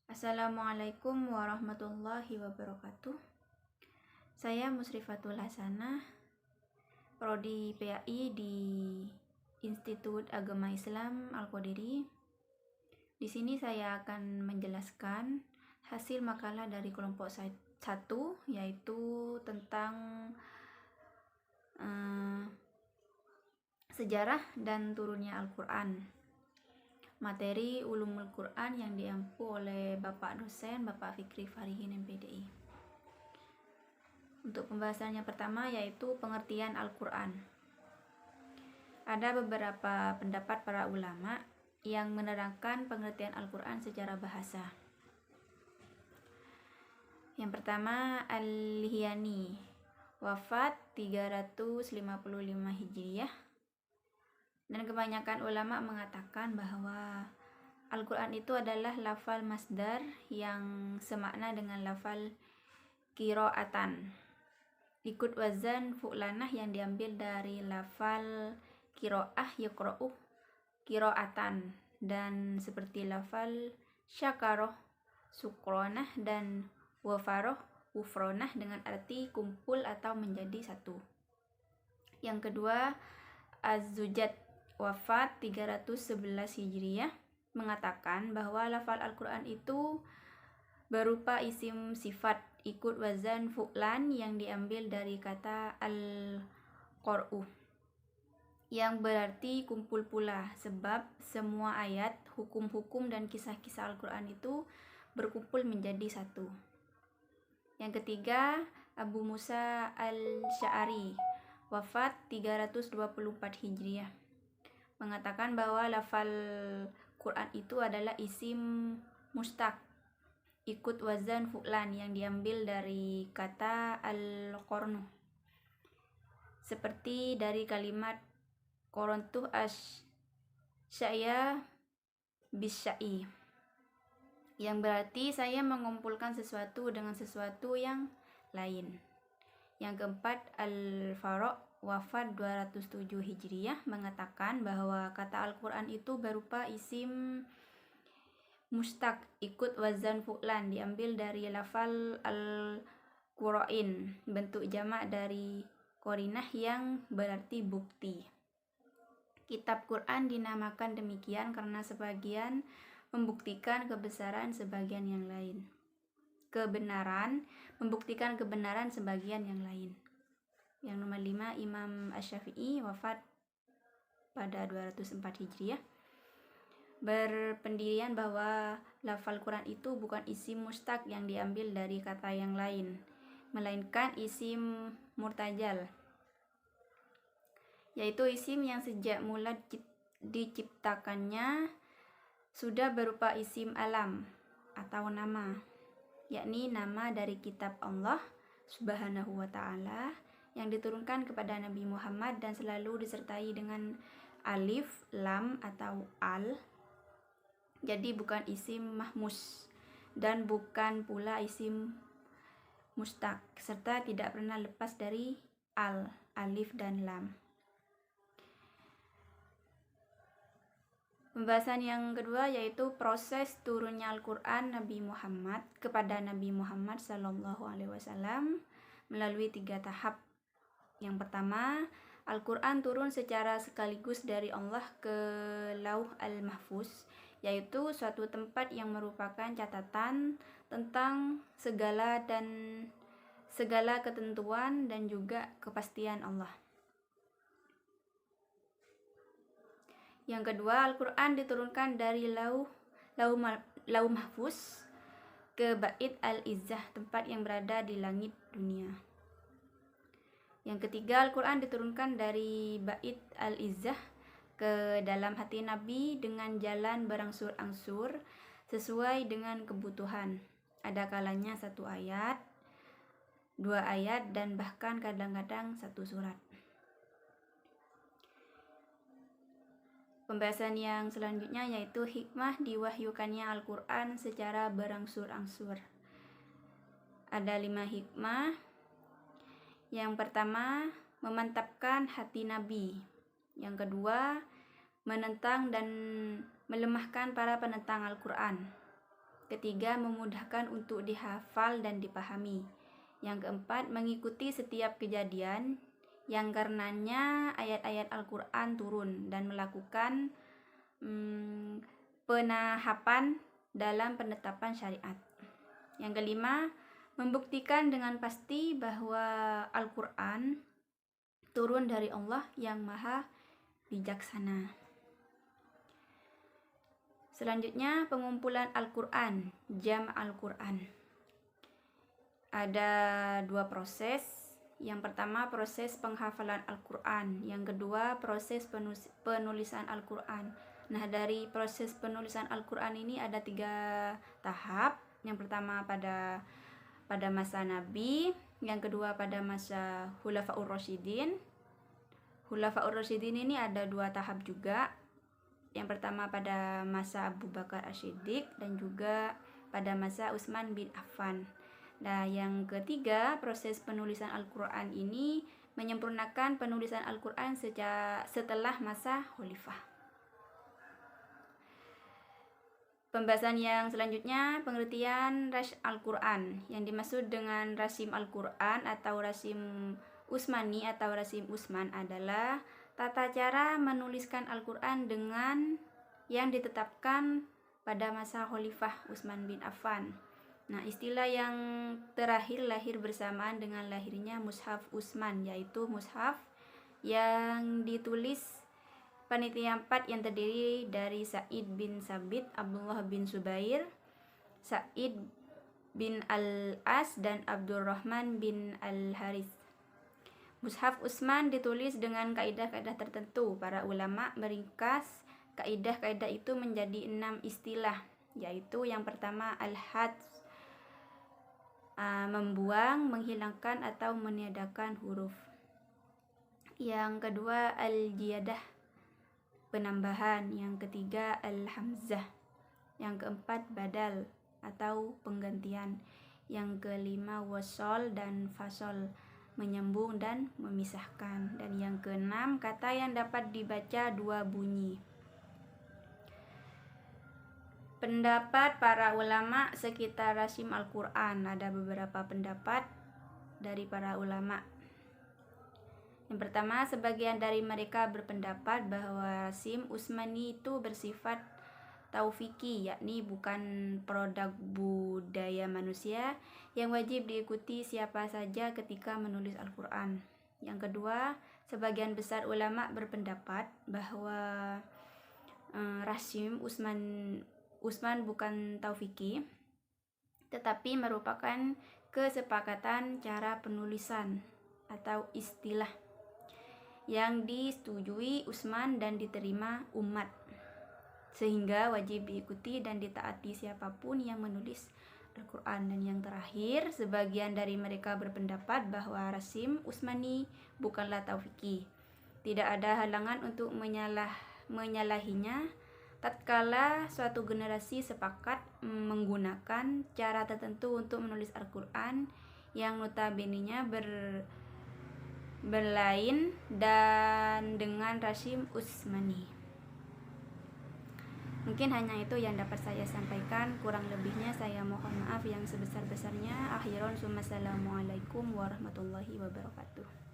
Assalamualaikum warahmatullahi wabarakatuh. Saya Musrifatul Hasanah, Prodi PAI di Institut Agama Islam Al-Qadiri. Di sini saya akan menjelaskan hasil makalah dari kelompok 1, yaitu tentang sejarah dan turunnya Al-Quran. Materi Ulumul Quran yang diampu oleh Bapak dosen Bapak Fikri Farihin MPDI. Untuk pembahasannya pertama yaitu pengertian Al-Quran. Ada beberapa pendapat para ulama yang menerangkan pengertian Al-Quran secara bahasa. Yang pertama Al-Hiyani, wafat 355 Hijriah. Dan kebanyakan ulama mengatakan bahwa Al-Quran itu adalah lafal masdar yang semakna dengan lafal qiraatan. Ikut wazan fu'lanah yang diambil dari lafal qiraah yaqra'u qiraatan, dan seperti lafal syakaroh sukronah dan wafaroh ufronah dengan arti kumpul atau menjadi satu. Yang kedua Az-Zujat, wafat 311 Hijriah, mengatakan bahwa lafal Al-Quran itu berupa isim sifat ikut wazan fu'lan yang diambil dari kata al-qor'u, yang berarti kumpul pula, sebab semua ayat, hukum-hukum dan kisah-kisah Al-Quran itu berkumpul menjadi satu. Yang ketiga Abu Musa al-Sya'ari, wafat 324 Hijriah, mengatakan bahwa lafal Quran itu adalah isim mustaq ikut wazan fu'lan yang diambil dari kata al-qornu, seperti dari kalimat qorontuh sya'ya bisya'i, yang berarti saya mengumpulkan sesuatu dengan sesuatu yang lain. Yang keempat Al-Faroq, wafat 207 Hijriah, mengatakan bahwa kata Al-Quran itu berupa isim mustaq ikut wazan fu'lan diambil dari lafal al-qura'in, bentuk jamak dari qorinah yang berarti bukti. Kitab Quran dinamakan demikian karena sebagian membuktikan kebesaran sebagian yang lain. Membuktikan kebenaran sebagian yang lain. Yang nomor 5 Imam Asy-Syafi'i, wafat pada 204 Hijriah, berpendirian bahwa lafal Quran itu bukan isim mustaq yang diambil dari kata yang lain, melainkan isim murtajal, yaitu isim yang sejak mula diciptakannya sudah berupa isim alam atau nama, yakni nama dari kitab Allah Subhanahu wa ta'ala yang diturunkan kepada Nabi Muhammad dan selalu disertai dengan alif, lam atau al. Jadi bukan isim mahmus dan bukan pula isim mustaq, serta tidak pernah lepas dari al, alif dan lam. Pembahasan yang kedua yaitu proses turunnya Al-Quran kepada Nabi Muhammad SAW melalui 3 tahap. Yang pertama, Al-Quran turun secara sekaligus dari Allah ke Lauh Al-Mahfuz, yaitu suatu tempat yang merupakan catatan tentang segala ketentuan dan juga kepastian Allah. Yang kedua, Al-Quran diturunkan dari Lauh Mahfuz ke Bait Al-Izzah, tempat yang berada di langit dunia. Yang ketiga, Al-Quran diturunkan dari Bait Al-Izzah ke dalam hati Nabi dengan jalan berangsur-angsur sesuai dengan kebutuhan. Ada kalanya 1 ayat, 2 ayat, dan bahkan kadang-kadang 1 surat. Pembahasan yang selanjutnya yaitu hikmah diwahyukannya Al-Quran secara berangsur-angsur. Ada 5 hikmah. Yang pertama, memantapkan hati Nabi. Yang kedua, menentang dan melemahkan para penentang Al-Quran. Ketiga, memudahkan untuk dihafal dan dipahami. Yang keempat, mengikuti setiap kejadian yang karenanya ayat-ayat Al-Quran turun dan melakukan penahapan dalam penetapan syariat. Yang kelima, membuktikan dengan pasti bahwa Al-Quran turun dari Allah yang Maha Bijaksana. Selanjutnya, pengumpulan Al-Quran, Jam' Al-Quran. Ada dua proses. Yang pertama, proses penghafalan Al-Quran. Yang kedua, proses penulisan Al-Quran. Nah, dari proses penulisan Al-Quran ini ada 3 tahap. Yang pertama pada masa Nabi, yang kedua pada masa Khulafaur Rasyidin. Khulafaur Rasyidin ini ada 2 tahap juga. Yang pertama pada masa Abu Bakar As-Siddiq dan juga pada masa Utsman bin Affan. Nah, yang ketiga, proses penulisan Al-Quran ini menyempurnakan penulisan Al-Quran setelah masa khalifah. Pembahasan yang selanjutnya, pengertian Rash Al-Quran. Yang dimaksud dengan Rasim Al-Quran atau Rasim Utsmani atau Rasim Utsman adalah tata cara menuliskan Al-Quran dengan yang ditetapkan pada masa Khalifah Utsman bin Affan. Nah, istilah yang terakhir lahir bersamaan dengan lahirnya Mushaf Utsman, yaitu mushaf yang ditulis panitia 4 yang terdiri dari Sa'id bin Sabit, Abdullah bin Zubair, Sa'id bin Al-As, dan Abdurrahman bin Al-Harith. Mushaf Utsman ditulis dengan kaidah-kaidah tertentu. Para ulama meringkas kaidah-kaidah itu menjadi 6 istilah, yaitu yang pertama al-hadz, membuang, menghilangkan atau meniadakan huruf. Yang kedua al-jiyadah, penambahan. Yang ketiga al-hamzah. Yang keempat badal atau penggantian. Yang kelima wasol dan fasol, menyambung dan memisahkan. Dan yang keenam, kata yang dapat dibaca 2 bunyi. Pendapat para ulama sekitar Rasim Al-Quran. Ada beberapa pendapat dari para ulama. Yang pertama, sebagian dari mereka berpendapat bahwa Rasim Utsmani itu bersifat taufiki, yakni bukan produk budaya manusia yang wajib diikuti siapa saja ketika menulis Al-Quran. Yang kedua, sebagian besar ulama berpendapat bahwa Rasim Utsman bukan taufiki, tetapi merupakan kesepakatan cara penulisan atau istilah yang disetujui Utsman dan diterima umat, sehingga wajib diikuti dan ditaati siapapun yang menulis Al-Quran. Dan yang terakhir, sebagian dari mereka berpendapat bahwa Rasim Utsmani bukanlah taufiki. Tidak ada halangan untuk menyalahinya tatkala suatu generasi sepakat menggunakan cara tertentu untuk menulis Al-Quran yang notabene-nya berlain dan dengan Rasim Utsmani. Mungkin hanya itu yang dapat saya sampaikan. Kurang lebihnya saya mohon maaf yang sebesar-besarnya. Akhiron, assalamualaikum warahmatullahi wabarakatuh.